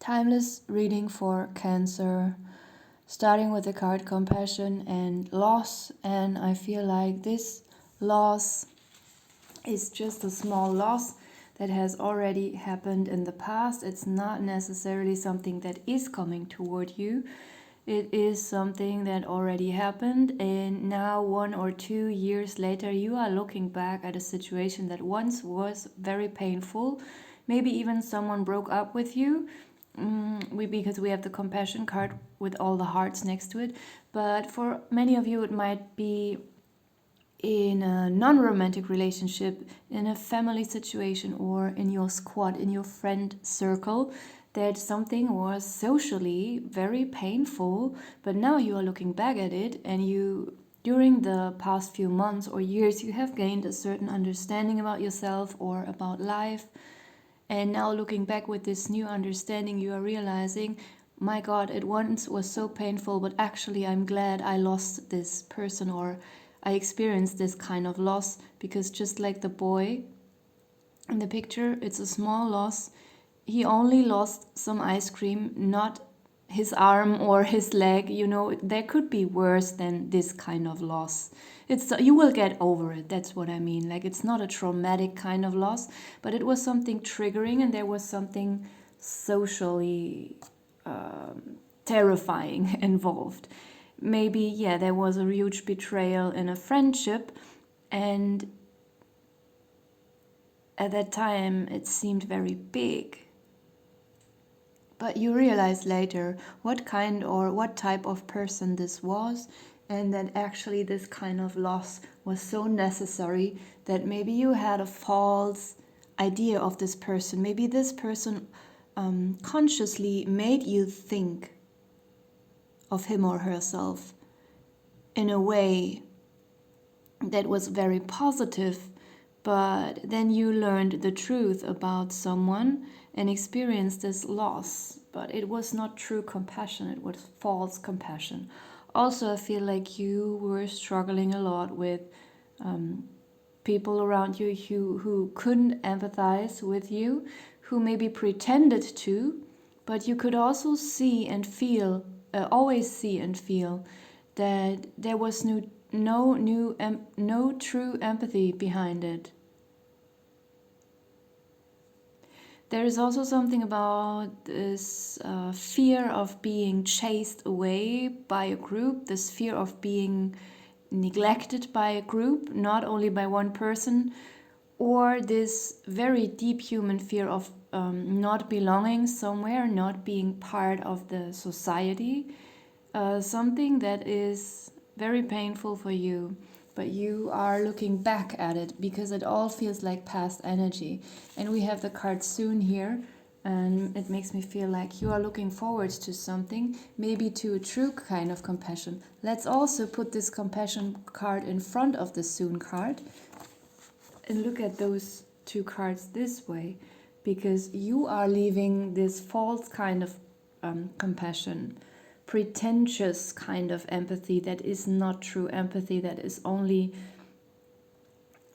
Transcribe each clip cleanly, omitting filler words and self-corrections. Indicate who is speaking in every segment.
Speaker 1: Timeless reading for Cancer, starting with the card Compassion and Loss. And I feel like this loss is just a small loss that has already happened in the past. It's not necessarily something that is coming toward you. It is something that already happened, and now 1 or 2 years later, you are looking back at a situation that once was very painful. Maybe even someone broke up with you, because we have the Compassion card with all the hearts next to it. But for many of you, it might be in a non-romantic relationship, in a family situation, or in your squad, in your friend circle, that something was socially very painful, but now you are looking back at it, and you, during the past few months or years, you have gained a certain understanding about yourself or about life. And now looking back with this new understanding, you are realizing, my God, it once was so painful, but actually I'm glad I lost this person, or I experienced this kind of loss, because just like the boy in the picture, it's a small loss. He only lost some ice cream, not his arm or his leg. There could be worse than this kind of loss. You will get over it. That's what I mean. Like, it's not a traumatic kind of loss, but it was something triggering, and there was something socially terrifying involved. Maybe, there was a huge betrayal in a friendship, and at that time it seemed very big. But you realize later what kind or what type of person this was, and that actually this kind of loss was so necessary, that maybe you had a false idea of this person. Maybe this person consciously made you think of him or herself in a way that was very positive, but then you learned the truth about someone and experienced this loss. But it was not true compassion, it was false compassion. Also, I feel like you were struggling a lot with people around you who couldn't empathize with you, who maybe pretended to, but you could also see and feel, always see and feel, that there was no true empathy behind it. There is also something about this fear of being chased away by a group, this fear of being neglected by a group, not only by one person, or this very deep human fear of not belonging somewhere, not being part of the society, something that is very painful for you. But you are looking back at it because it all feels like past energy. And we have the card Soon here, and it makes me feel like you are looking forward to something, maybe to a true kind of compassion. Let's also put this Compassion card in front of the Soon card and look at those two cards this way, because you are leaving this false kind of compassion, pretentious kind of empathy that is not true empathy, that is only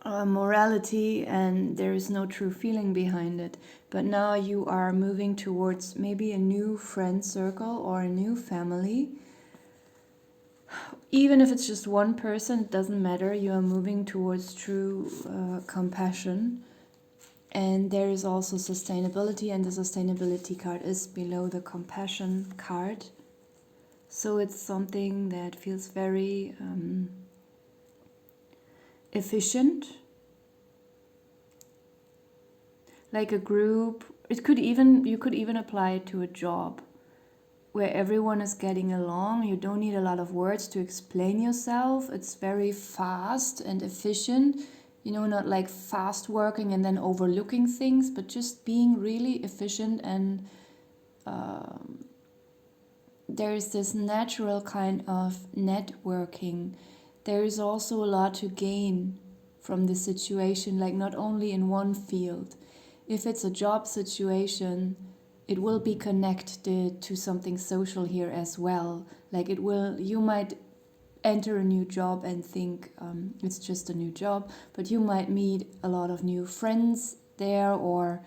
Speaker 1: morality, and there is no true feeling behind it. But now you are moving towards maybe a new friend circle or a new family. Even if it's just one person, it doesn't matter. You are moving towards true compassion. And there is also sustainability, and the sustainability card is below the Compassion card. So it's something that feels very efficient, like a group. You could even apply it to a job where everyone is getting along. You don't need a lot of words to explain yourself. It's very fast and efficient, not like fast working and then overlooking things, but just being really efficient. And there is this natural kind of networking. There is also a lot to gain from this situation, like not only in one field. If it's a job situation, it will be connected to something social here as well. Like you might enter a new job and think it's just a new job, but you might meet a lot of new friends there, or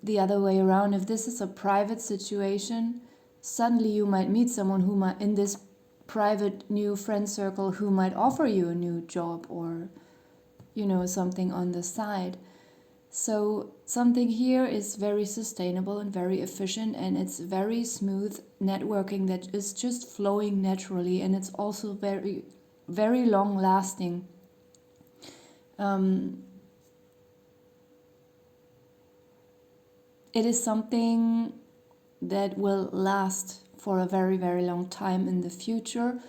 Speaker 1: the other way around. If this is a private situation, suddenly you might meet someone who might, in this private new friend circle, who might offer you a new job or, you know, something on the side. So something here is very sustainable and very efficient, and it's very smooth networking that is just flowing naturally, and it's also very, very long lasting. It is something that will last for a very, very long time in the future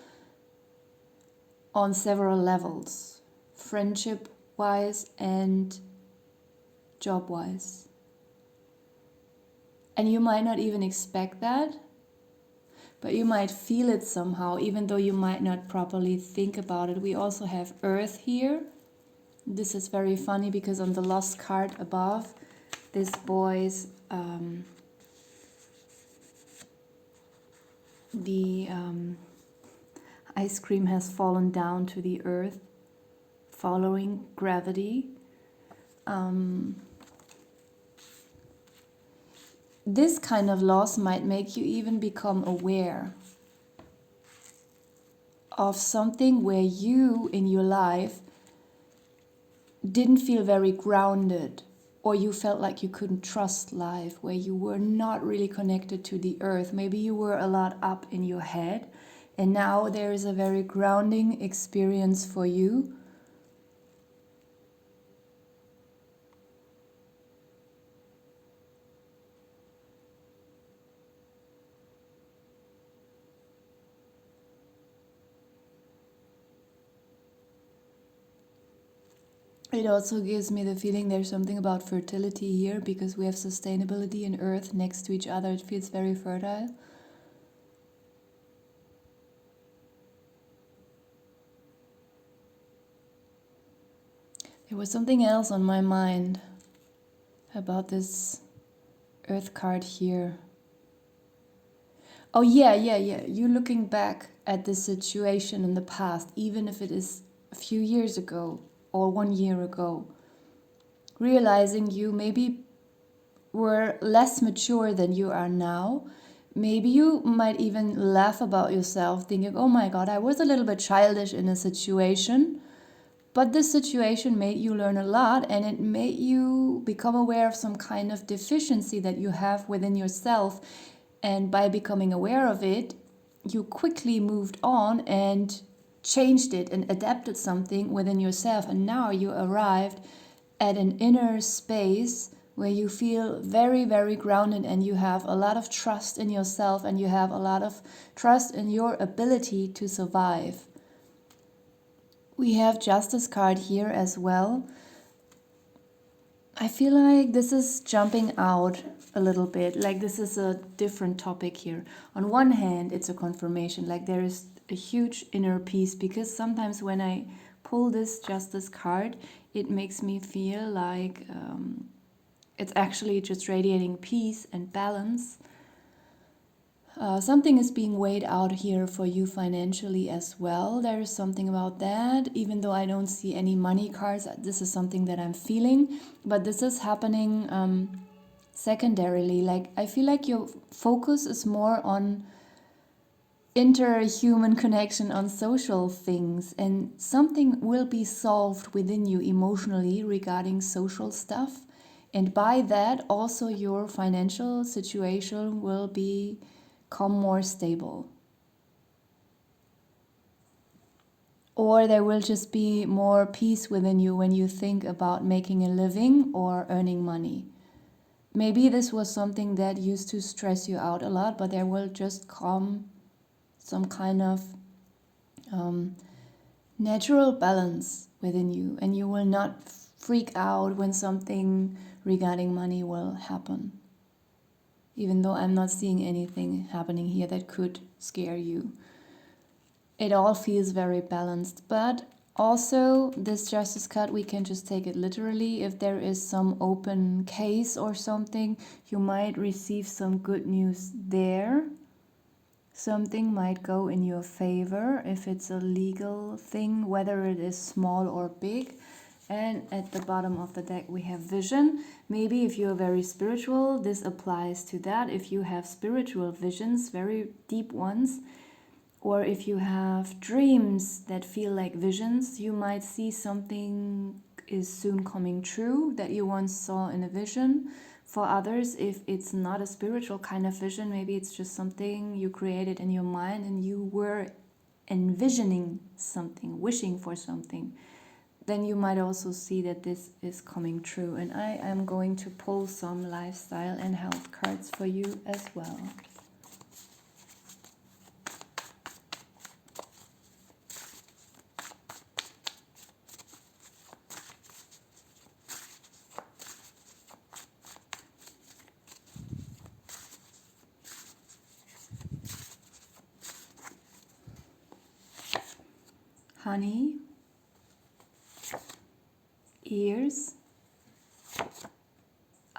Speaker 1: on several levels, friendship wise and job wise. And you might not even expect that, but you might feel it somehow, even though you might not properly think about it. We also have Earth here. This is very funny because on the Lost card above, this boy's the ice cream has fallen down to the earth following gravity. This kind of loss might make you even become aware of something where you in your life didn't feel very grounded, or you felt like you couldn't trust life, where you were not really connected to the earth. Maybe you were a lot up in your head, and now there is a very grounding experience for you. It also gives me the feeling there's something about fertility here, because we have sustainability and earth next to each other. It feels very fertile. There was something else on my mind about this earth card here. Oh yeah. You're looking back at this situation in the past, even if it is a few years ago or 1 year ago, realizing you maybe were less mature than you are now. Maybe you might even laugh about yourself, thinking, oh my God, I was a little bit childish in a situation. But this situation made you learn a lot, and it made you become aware of some kind of deficiency that you have within yourself. And by becoming aware of it, you quickly moved on and changed it and adapted something within yourself. And now you arrived at an inner space where you feel very, very grounded, and you have a lot of trust in yourself, and you have a lot of trust in your ability to survive. We have Justice card here as well. I feel like this is jumping out a little bit, like this is a different topic here. On one hand, it's a confirmation, like there is a huge inner peace, because sometimes when I pull this Justice card, it makes me feel like it's actually just radiating peace and balance. Something is being weighed out here for you financially as well. There is something about that. Even though I don't see any money cards, this is something that I'm feeling. But this is happening secondarily. Like, I feel like your focus is more on interhuman connection, on social things, and something will be solved within you emotionally regarding social stuff. And by that, also your financial situation will become more stable. Or there will just be more peace within you when you think about making a living or earning money. Maybe this was something that used to stress you out a lot, but there will just come some kind of natural balance within you, and you will not freak out when something regarding money will happen. Even though I'm not seeing anything happening here that could scare you. It all feels very balanced, but also this Justice card, we can just take it literally. If there is some open case or something, you might receive some good news there. Something might go in your favor if it's a legal thing, whether it is small or big. And at the bottom of the deck we have vision. Maybe if you're very spiritual, this applies to that. If you have spiritual visions, very deep ones, or if you have dreams that feel like visions, you might see something is soon coming true that you once saw in a vision. For others, if it's not a spiritual kind of vision, maybe it's just something you created in your mind and you were envisioning something, wishing for something, then you might also see that this is coming true. And I am going to pull some lifestyle and health cards for you as well. Honey, ears,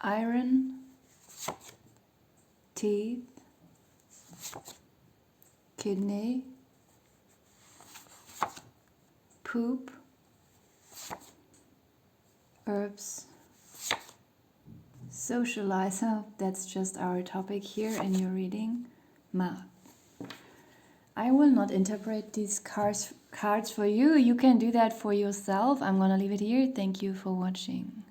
Speaker 1: iron, teeth, kidney, poop, herbs, socializer, that's just our topic here in your reading, math. I will not interpret these cards for you. You can do that for yourself. I'm gonna leave it here. Thank you for watching.